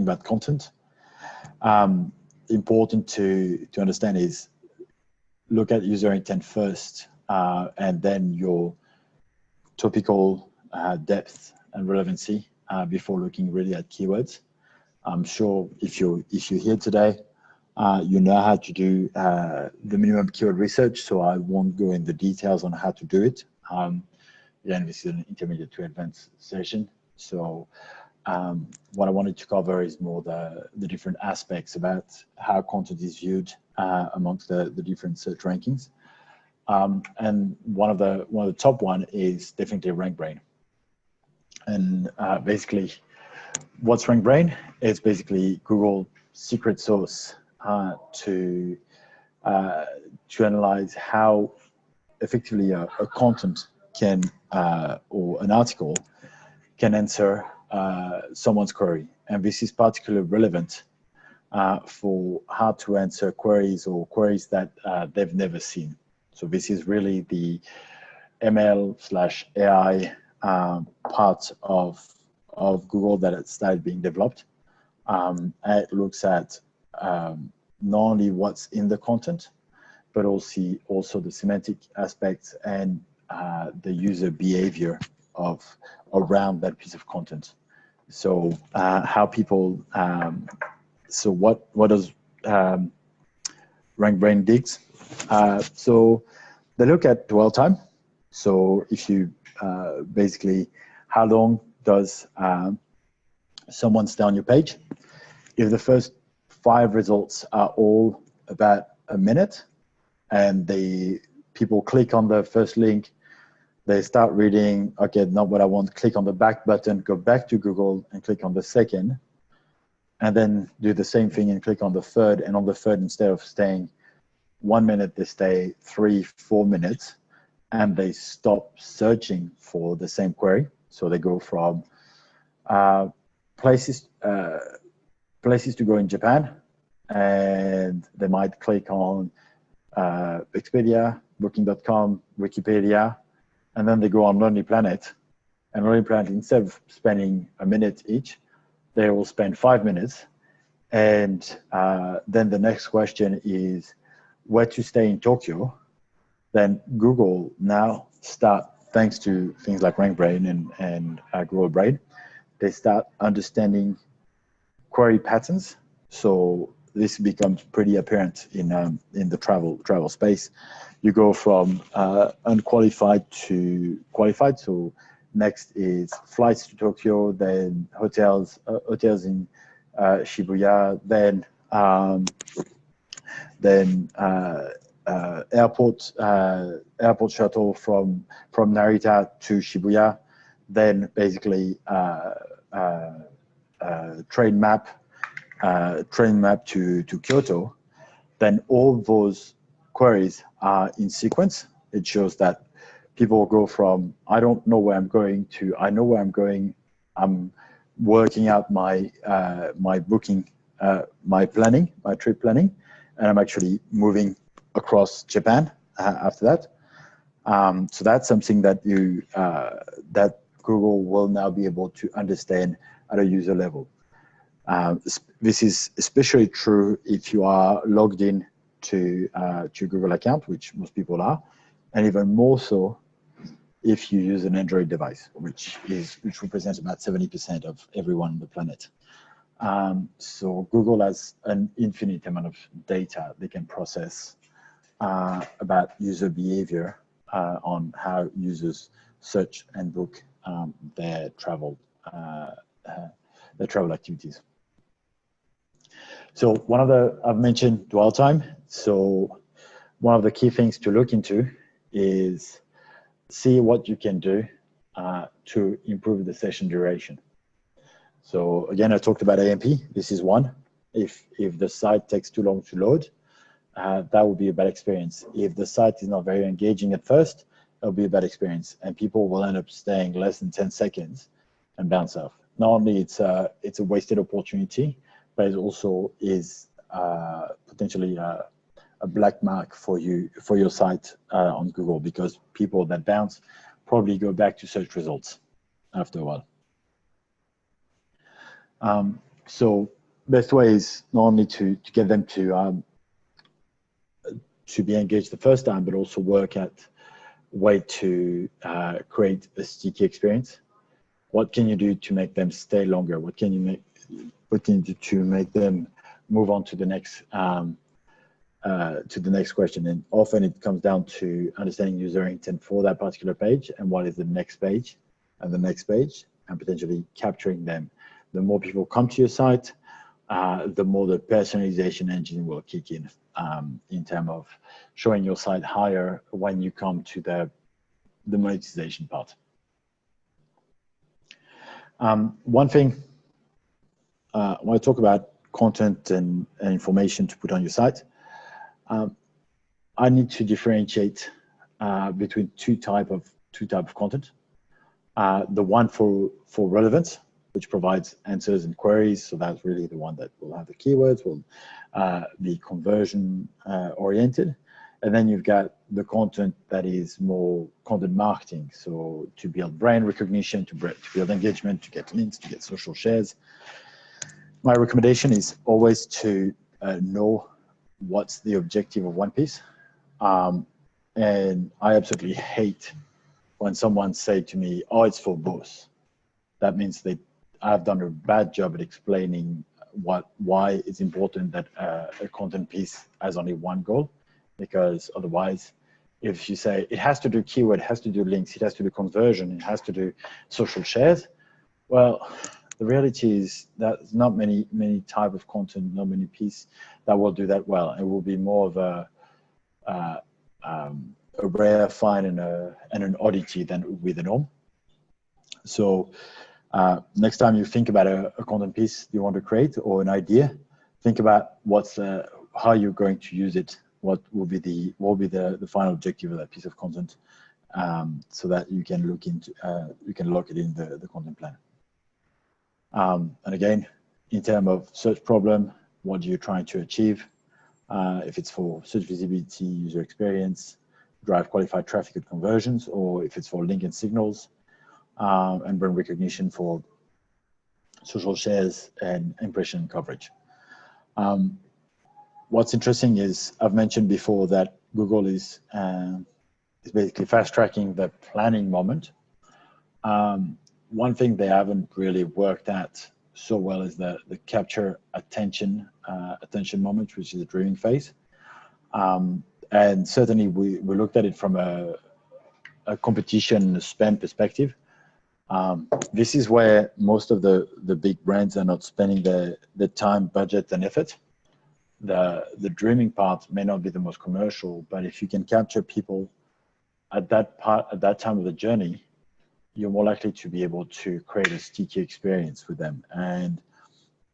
talking about content, important to understand is look at user intent first, and then your topical depth and relevancy before looking really at keywords. I'm sure if you're here today, you know how to do the minimum keyword research, so I won't go in the details on how to do it. Again, this is an intermediate to advanced session, so what I wanted to cover is more the different aspects about how content is viewed amongst the different search rankings. And one of the top one is definitely Rankbrain. And basically, what's Rankbrain? It's basically Google secret sauce to analyze how effectively a content can or an article can answer someone's query. And this is particularly relevant for how to answer queries or queries that they've never seen. So this is really the ML/AI part of Google that had started being developed. And it looks at not only what's in the content, but also the semantic aspects and the user behavior around that piece of content. So how people, so what does Rankbrain digs? So they look at dwell time. So if you basically, how long does someone stay on your page? If the first 5 results are all about a minute, and people click on the first link, they start reading, okay, not what I want, click on the back button, go back to Google and click on the second, and then do the same thing and click on the third, and on the third, instead of staying 1 minute, they stay 3-4 minutes, and they stop searching for the same query. So they go from places to go in Japan, and they might click on Expedia, Booking.com, Wikipedia, and then they go on Lonely Planet. And Lonely Planet, instead of spending a minute each, they will spend 5 minutes. And then the next question is where to stay in Tokyo. Then Google now thanks to things like Rankbrain and Google Brain, they start understanding query patterns. So this becomes pretty apparent in the travel space. You go from unqualified to qualified. So next is flights to Tokyo, then hotels in Shibuya, then airport shuttle from Narita to Shibuya, then basically train map to Kyoto. Then all those queries are in sequence. It shows that people go from I don't know where I'm going to I know where I'm going. I'm working out my booking, my planning, my trip planning, and I'm actually moving across Japan after that. So that's something that that Google will now be able to understand at a user level. This is especially true if you are logged in to your Google account, which most people are, and even more so if you use an Android device, which represents about 70% of everyone on the planet. So Google has an infinite amount of data they can process about user behavior on how users search and book their travel activities. So I've mentioned dwell time. So one of the key things to look into is see what you can do to improve the session duration. So again, I talked about AMP. This is one. If the site takes too long to load, that would be a bad experience. If the site is not very engaging at first, it'll be a bad experience, and people will end up staying less than 10 seconds and bounce off. Not only it's a wasted opportunity, but it also is potentially a black mark for your site on Google, because people that bounce probably go back to search results after a while. So best way is not only to get them to be engaged the first time, but also work at way to create a sticky experience. What can you do to make them stay longer? What can you do to make them move on to the next question? And often it comes down to understanding user intent for that particular page and what is the next page and the next page, and potentially capturing them. The more people come to your site, the more the personalization engine will kick in terms of showing your site higher when you come to the monetization part. One thing, when I talk about content and information to put on your site, I need to differentiate between two type of content. The one for relevance, which provides answers and queries. So that's really the one that will have the keywords, will be conversion oriented. And then you've got the content that is more content marketing. So to build brand recognition, to build engagement, to get links, to get social shares. My recommendation is always to know what's the objective of one piece. And I absolutely hate when someone say to me, oh, it's for both. That means that I've done a bad job at explaining why it's important that a content piece has only one goal, because otherwise, if you say it has to do keyword, it has to do links, it has to do conversion, it has to do social shares, well, the reality is that there's not many type of content, not many pieces that will do that well. It will be more of a rare find and an oddity than with the norm. So next time you think about a content piece you want to create or an idea, think about how you're going to use it. What will be the final objective of that piece of content, so that you can look it in the content plan. And again, in terms of search problem, what are you trying to achieve? If it's for search visibility, user experience, drive qualified traffic and conversions, or if it's for link and signals, and brand recognition for social shares and impression coverage. What's interesting is I've mentioned before that Google is basically fast tracking the planning moment. One thing they haven't really worked at so well is the capture attention moment, which is the dreaming phase. And certainly we looked at it from a competition spend perspective. This is where most of the big brands are not spending the time, budget, and effort. The dreaming part may not be the most commercial, but if you can capture people at that time of the journey, you're more likely to be able to create a sticky experience with them. And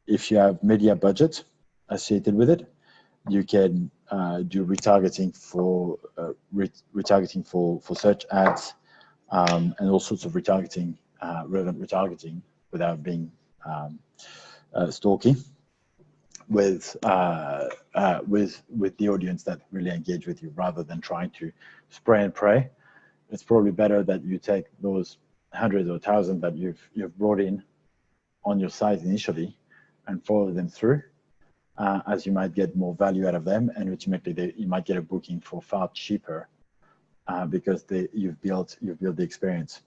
if you have media budget associated with it, you can do retargeting for search ads, and all sorts of retargeting, relevant retargeting, without being stalky, with the audience that really engage with you, rather than trying to spray and pray. It's probably better that you take those hundreds or thousands that you've brought in on your site initially and follow them through, as you might get more value out of them, and ultimately you might get a booking for far cheaper because you've built the experience.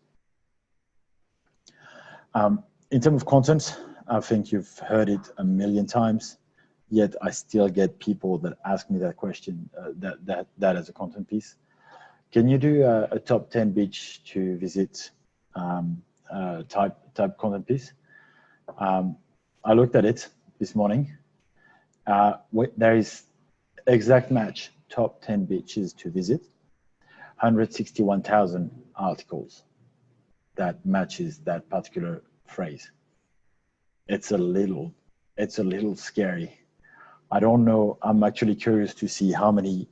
In terms of content, I think you've heard it a million times, yet I still get people that ask me that question, that as a content piece. Can you do a top 10 beach to visit type content piece? I looked at it this morning. There is exact match, top 10 beaches to visit, 161,000 articles that matches that particular phrase. It's a little scary. I don't know. I'm actually curious to see how many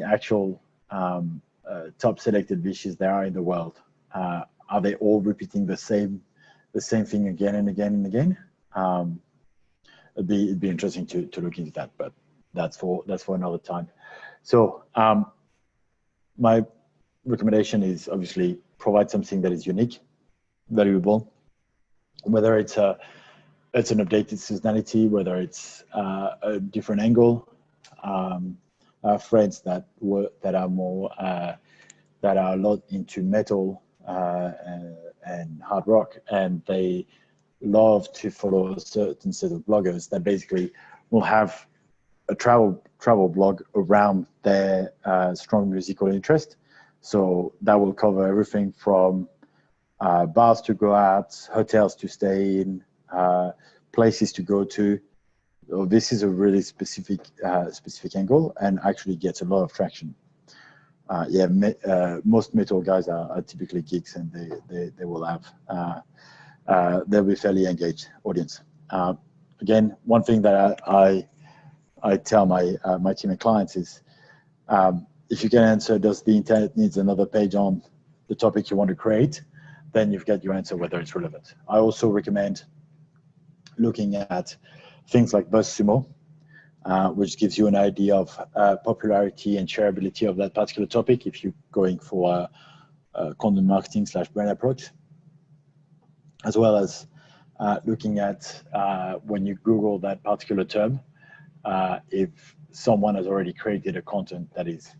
actual top selected beaches there are in the world. Are they all repeating the same thing again and again and again? It'd be interesting to look into that, but that's for another time. So my recommendation is obviously provide something that is unique, valuable, whether it's an updated seasonality, whether it's a different angle. Friends that are more that are a lot into metal and hard rock, and they love to follow a certain set of bloggers that basically will have a travel blog around their strong musical interest. So that will cover everything from bars to go out, hotels to stay in, places to go to. So this is a really specific angle, and actually gets a lot of traction. Most metal guys are typically geeks, and they will have they'll be fairly engaged audience. Again, one thing that I tell my team and clients is, if you can answer, does the internet needs another page on the topic you want to create, then you've got your answer whether it's relevant. I also recommend looking at things like BuzzSumo, which gives you an idea of popularity and shareability of that particular topic if you're going for a content marketing / brand approach, as well as looking at when you Google that particular term, if someone has already created a content that is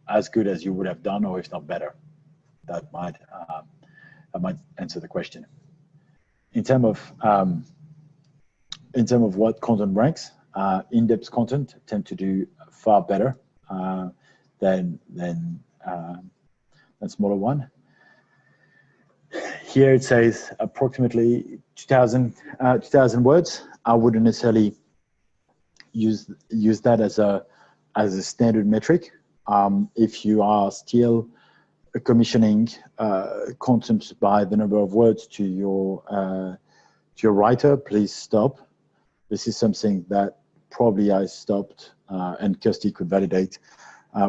as good as you would have done, or if not better. That might answer the question. In terms of what content ranks, in-depth content tend to do far better than smaller one. Here it says approximately 2,000 words. I wouldn't necessarily use that as a standard metric. If you are still commissioning content by the number of words to your writer, please stop. This is something that probably I stopped, and Kirsty could validate.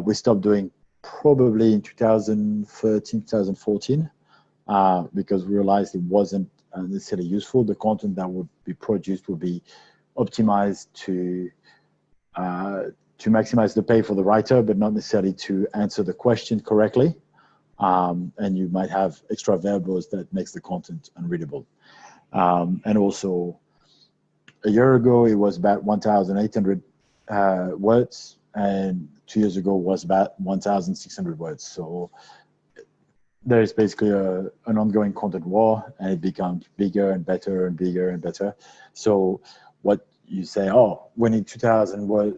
We stopped doing probably in 2013, 2014, because we realized it wasn't necessarily useful. The content that would be produced would be optimized to maximize the pay for the writer, but not necessarily to answer the question correctly. And you might have extra variables that makes the content unreadable. And also, a year ago, it was about 1,800 words, and 2 years ago was about 1,600 words. So there is basically an ongoing content war, and it becomes bigger and better and bigger and better. So what you say, oh, we need 2,000 word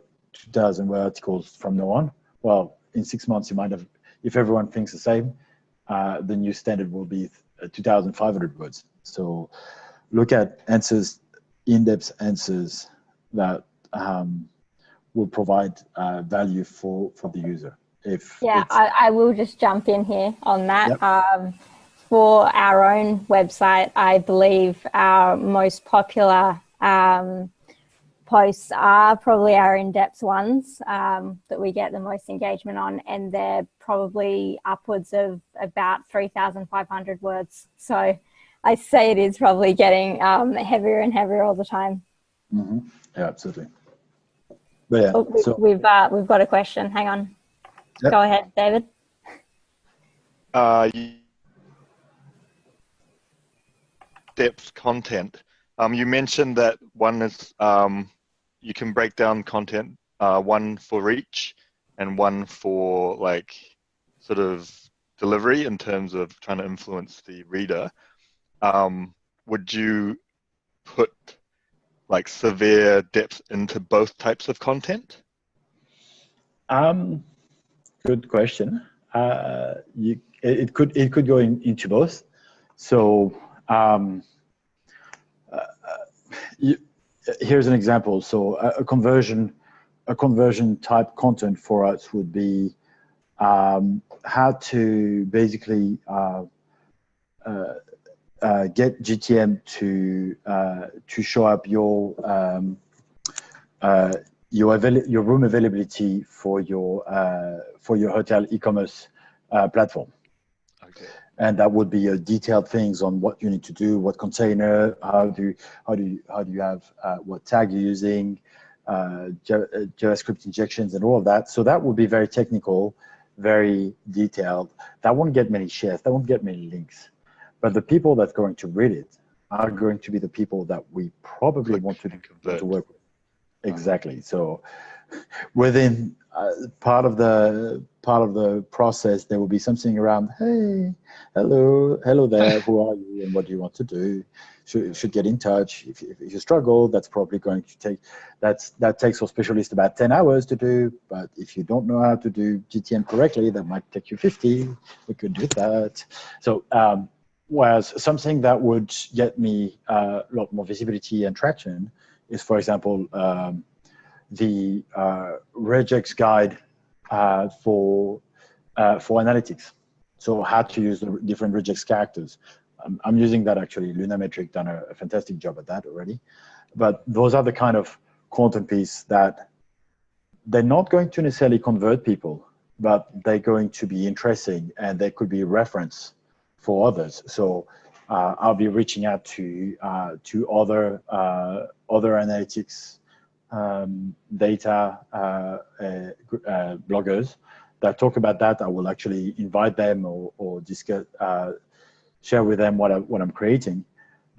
articles from now on. Well, in 6 months, you might have, if everyone thinks the same, the new standard will be 2,500 words. So look at answers, in-depth answers that will provide value for the user. I will just jump in here on that. Yep. For our own website, I believe our most popular posts are probably our in-depth ones that we get the most engagement on, and they're probably upwards of about 3,500 words. So I say it is probably getting heavier and heavier all the time. Mm-hmm. Yeah, absolutely. But yeah, so we've got a question. Hang on. Yep. Go ahead, David. Depth content. You mentioned that one is you can break down content, one for reach and one for like sort of delivery in terms of trying to influence the reader. Would you put like severe depth into both types of content? Good question. It could go into both. So here's an example. So a conversion type content for us would be how to basically get GTM to show up your room availability for your hotel e-commerce platform. Okay. And that would be detailed things on what you need to do, what container, how do you have what tag you're using, JavaScript injections and all of that. So that would be very technical, very detailed. That won't get many shares. That won't get many links. But the people that's going to read it are going to be the people that we probably want to work with. Exactly. So within part of the process, there will be something around, hey, hello there, who are you and what do you want to do? Should get in touch. If you struggle, that's probably going to take, that takes for specialists about 10 hours to do. But if you don't know how to do GTM correctly, that might take you 50. We could do that. So whereas something that would get me a lot more visibility and traction is, for example, the regex guide for analytics. So how to use the different regex characters. I'm using that actually. Lunametric done a fantastic job at that already. But those are the kind of content piece that they're not going to necessarily convert people, but they're going to be interesting and they could be reference for others. So I'll be reaching out to other analytics data bloggers that talk about that. I will actually invite them or discuss, share with them what I'm creating,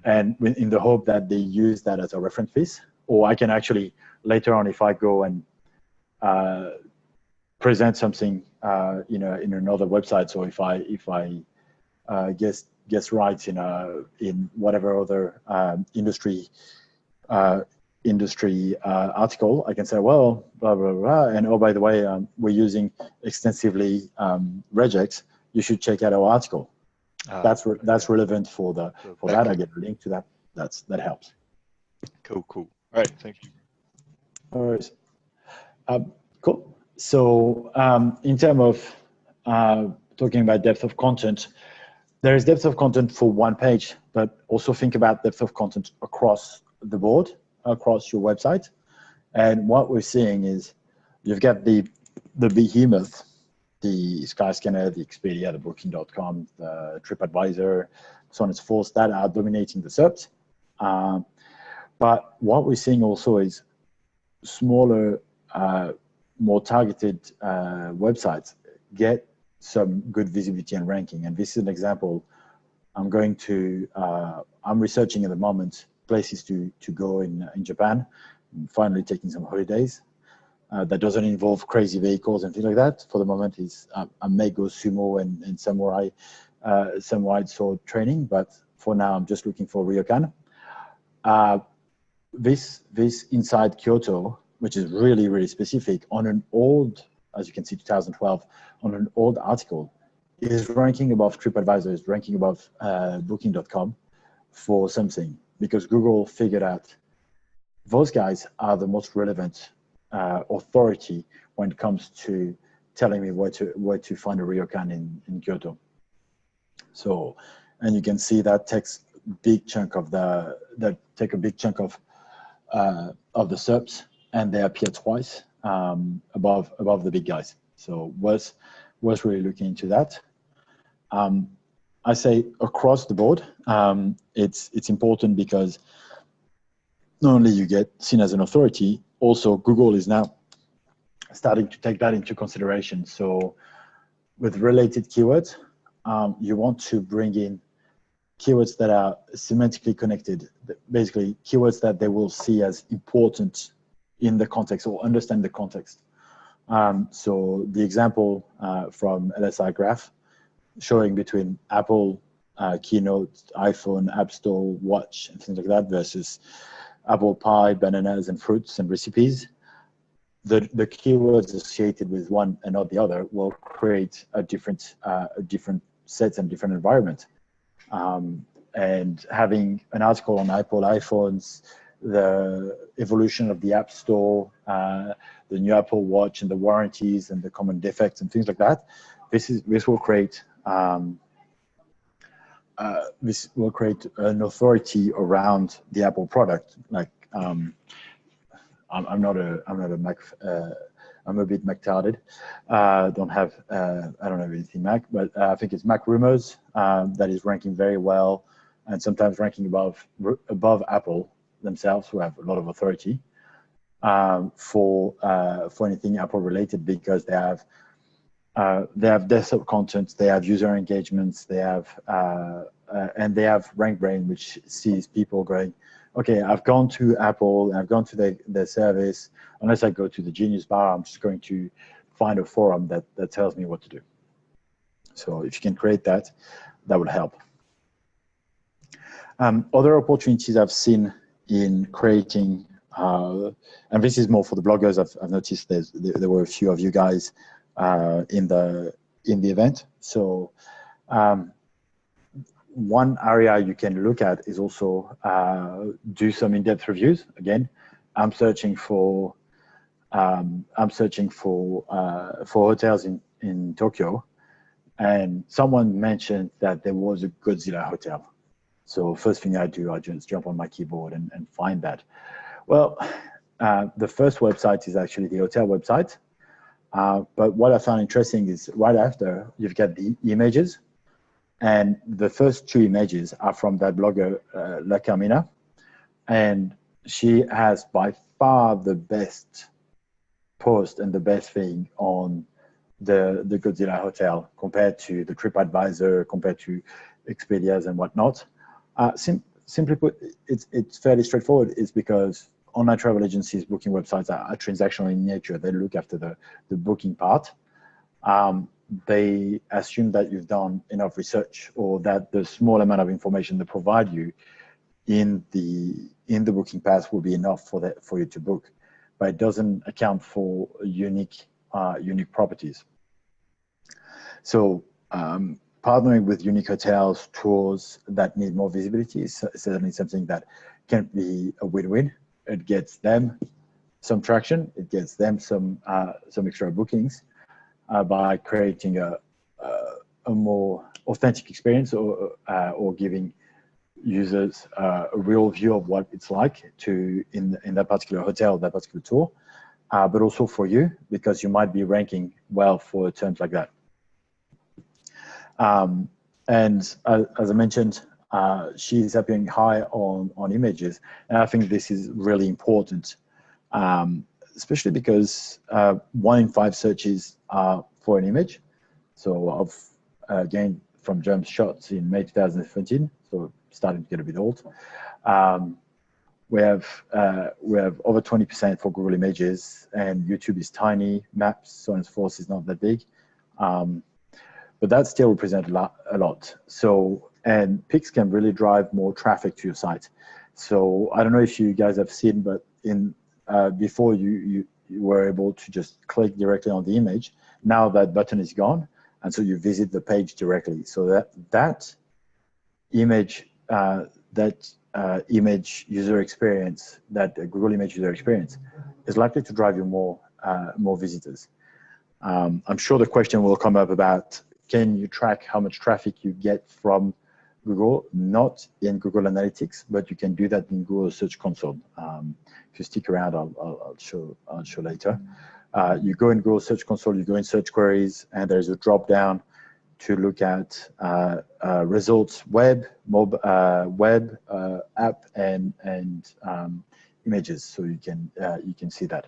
and in the hope that they use that as a reference piece. Or I can actually later on, if I go and present something, in another website. So if I guess right in whatever other industry article, I can say, well, blah, blah, blah. And oh, by the way, we're using extensively regex. You should check out our article. That's relevant for that. I get a link to that. That helps. Cool. All right, thank you. All right. Cool. So in terms of talking about depth of content, there is depth of content for one page, but also think about depth of content across the board, across your website. And what we're seeing is you've got the behemoth, the Skyscanner, the Expedia, the Booking.com, the TripAdvisor, so on and so forth, that are dominating the SERPs. But what we're seeing also is smaller, more targeted websites get some good visibility and ranking. And this is an example. I'm researching at the moment places to go in Japan. I'm finally taking some holidays. That doesn't involve crazy vehicles and things like that. For the moment, I may go sumo and samurai sword training, but for now, I'm just looking for ryokan. This inside Kyoto, which is really, really specific, on an old, as you can see, 2012, on an old article, is ranking above TripAdvisor, is ranking above Booking.com for something, because Google figured out those guys are the most relevant authority when it comes to telling me where to find a ryokan in Kyoto. So, and you can see that takes a big chunk of the SERPs, and they appear twice above the big guys. So was really looking into that. I say across the board, it's important because not only you get seen as an authority, also Google is now starting to take that into consideration. So with related keywords, you want to bring in keywords that are semantically connected, basically keywords that they will see as important in the context or understand the context. So the example from LSI Graph showing between Apple, Keynote, iPhone, App Store, Watch, and things like that versus apple pie, bananas, and fruits and recipes. The keywords associated with one and not the other will create a different sets and different environment. And having an article on Apple iPhones, the evolution of the App Store, the new Apple Watch, and the warranties and the common defects and things like that, this will create an authority around the Apple product. Like I'm a Mac. I'm a bit Mac-tarded. I don't have anything Mac, but I think it's Mac Rumors that is ranking very well, and sometimes ranking above Apple themselves, who have a lot of authority for anything Apple related, because they have desktop content, they have user engagements, they have and they have Rankbrain, which sees people going, okay, I've gone to Apple, I've gone to their service. Unless I go to the Genius Bar, I'm just going to find a forum that tells me what to do. So if you can create that, that would help. Other opportunities I've seen in creating, and this is more for the bloggers. I've noticed there were a few of you guys in the event. So one area you can look at is also do some in-depth reviews. Again, I'm searching for hotels in Tokyo, and someone mentioned that there was a Godzilla hotel. So first thing I do, I just jump on my keyboard and find that. Well, the first website is actually the hotel website. But what I found interesting is right after you've got the images, and the first two images are from that blogger, La Carmina, and she has by far the best post and the best thing on the Godzilla hotel compared to the TripAdvisor, compared to Expedia's and whatnot. Simply put, it's fairly straightforward. It's because online travel agencies, booking websites are transactional in nature. They look after the booking part. They assume that you've done enough research, or that the small amount of information they provide you in the booking path will be enough for you to book, but it doesn't account for unique properties. So partnering with unique hotels, tours that need more visibility is certainly something that can be a win-win. It gets them some traction. It gets them some extra bookings by creating a more authentic experience, or giving users a real view of what it's like in that particular hotel, that particular tour, but also for you, because you might be ranking well for terms like that. And as I mentioned, she's appearing high on images, and I think this is really important, especially because 1 in 5 searches are for an image. So again, from jump shots in May 2017, so starting to get a bit old. We have over 20% for Google Images, and YouTube is tiny. Maps, so on and so forth, is not that big. But that still represents a lot. So, and pics can really drive more traffic to your site. So I don't know if you guys have seen, but before you were able to just click directly on the image. Now that button is gone, and so you visit the page directly. So that image image user experience, that Google image user experience, is likely to drive you more visitors. I'm sure the question will come up about, can you track how much traffic you get from Google? Not in Google Analytics, but you can do that in Google Search Console. If you stick around, I'll show later. You go in Google Search Console, you go in search queries, and there's a drop down to look at results, web, app, and images. So you can see that.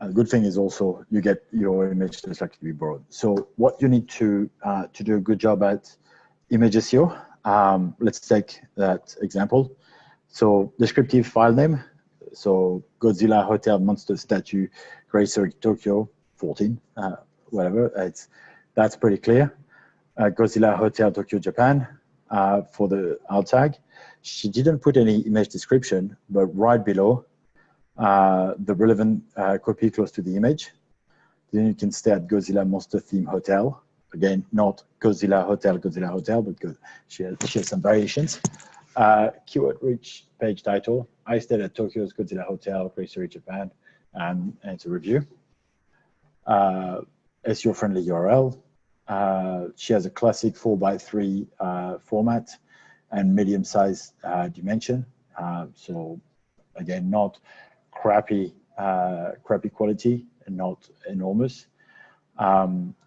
The good thing is also you get your image that's likely to be borrowed. So what you need to do a good job at image SEO. Let's take that example. So descriptive file name. So Godzilla Hotel Monster Statue, Great Circuit Tokyo 14, whatever. That's pretty clear. Godzilla Hotel Tokyo Japan for the alt tag. She didn't put any image description, but right below the relevant copy close to the image. Then you can stay at Godzilla Monster Theme Hotel. Again, not Godzilla Hotel, but she has some variations. Keyword rich page title. I stayed at Tokyo's Godzilla Hotel, Great Circuit Japan, and it's a review. SEO friendly URL. She has a classic 4:3 format and medium size dimension. So again, not crappy quality and not enormous.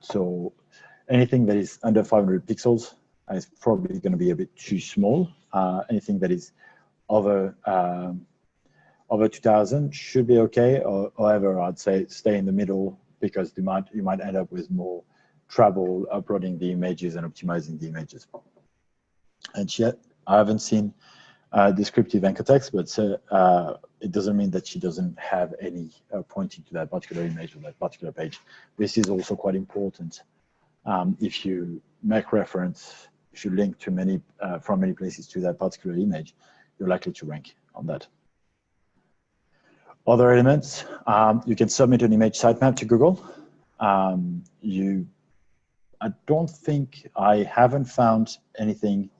So anything that is under 500 pixels is probably going to be a bit too small. Anything that is over 2000 should be okay. However, I'd say stay in the middle, because you might end up with more trouble uploading the images and optimizing the images. And yet, I haven't seen descriptive anchor text, but it doesn't mean that she doesn't have any pointing to that particular image or that particular page. This is also quite important. If you make reference, if you link to many from many places to that particular image, you're likely to rank on that. Other elements, you can submit an image sitemap to Google. I don't think, I haven't found anything,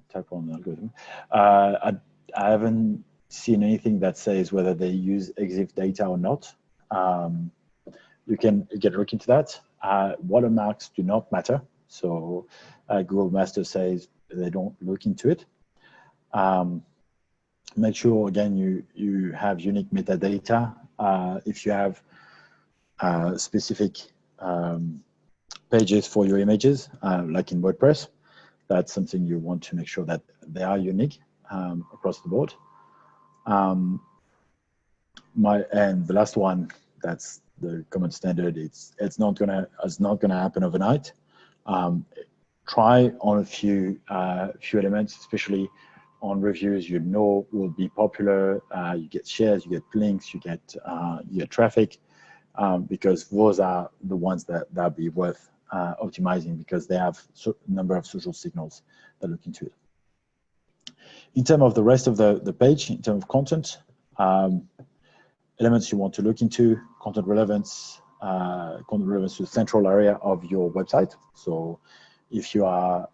type on the algorithm. I haven't seen anything that says whether they use EXIF data or not. You can look into that. Watermarks do not matter. So Google Master says they don't look into it. Make sure, again, you have unique metadata. If you have specific pages for your images, like in WordPress, that's something you want to make sure that they are unique across the board. And the last one, that's the common standard. It's not gonna happen overnight. Try on a few elements, especially on reviews you know will be popular. You get shares, you get links, you get traffic, because those are the ones that'll be worth optimizing, because they have a number of social signals that look into it. In terms of the rest of the page, in terms of content, elements you want to look into: content relevance to the central area of your website. So if you are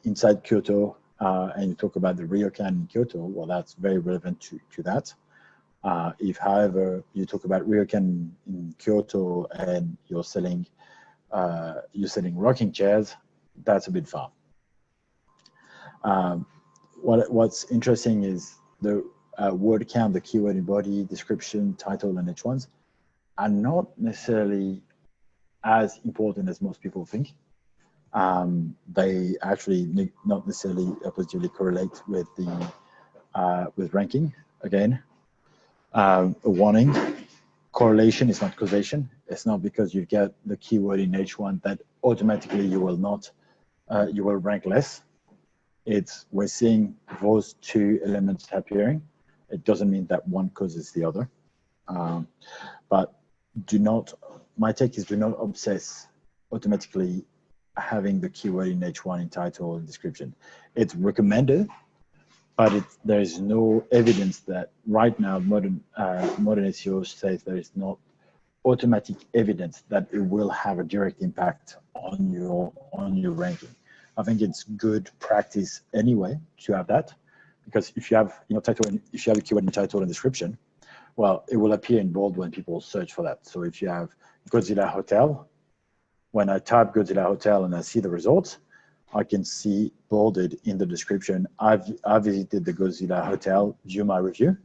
inside Kyoto and you talk about the ryokan in Kyoto, well, that's very relevant to that. If, however, you talk about ryokan in Kyoto and you're selling rocking chairs, that's a bit far. What's interesting is the word count, the keyword in body, description, title, and H1s are not necessarily as important as most people think. They actually not necessarily positively correlate with with ranking. Again, a warning: correlation is not causation. It's not because you get the keyword in H1 that automatically you will rank less. We're seeing those two elements appearing. It doesn't mean that one causes the other. But my take is, do not obsess automatically having the keyword in H1 in title and description. It's recommended, but there is no evidence that right now modern SEO says there is not automatic evidence that it will have a direct impact on your ranking. I think it's good practice anyway to have that, because if you have title, and if you have a keyword in title and description, well, it will appear in bold when people search for that. So if you have Godzilla Hotel, when I type Godzilla Hotel and I see the results, I can see bolded in the description, I visited the Godzilla Hotel, view my review,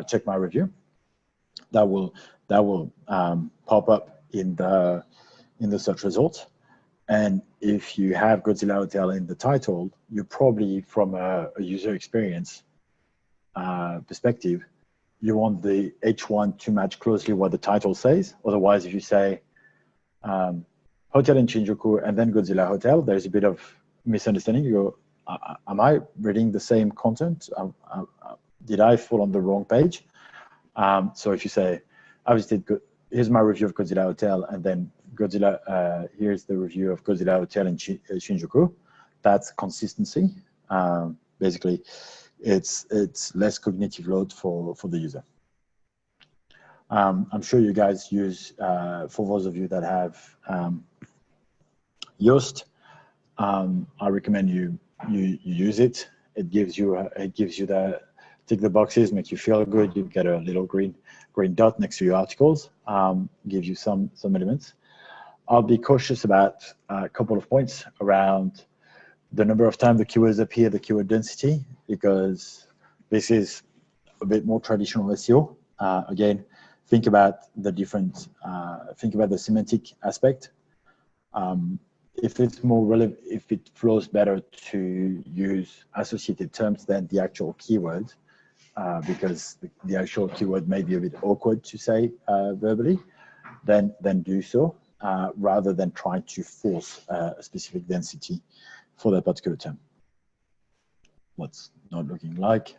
check my review. That will pop up in the search results. And if you have Godzilla Hotel in the title, you probably, from a user experience perspective, you want the H1 to match closely what the title says. Otherwise, if you say hotel in Shinjuku and then Godzilla Hotel, there's a bit of misunderstanding. You go, am I reading the same content? Did I fall on the wrong page? So if you say, here's my review of Godzilla Hotel, and then here's the review of Godzilla Hotel in Shinjuku, that's consistency. Basically, it's less cognitive load for the user. I'm sure you guys use, for those of you that have Yoast, I recommend you use it. It gives you the tick the boxes, make you feel good. You get a little green dot next to your articles, give you some elements. I'll be cautious about a couple of points around the number of times the keywords appear, the keyword density, because this is a bit more traditional SEO. Again, think about the different, think about the semantic aspect. If it's more relevant, if it flows better to use associated terms than the actual keyword, because the actual keyword may be a bit awkward to say verbally, then do so. rather than try to force a specific density for that particular term. What's not looking like?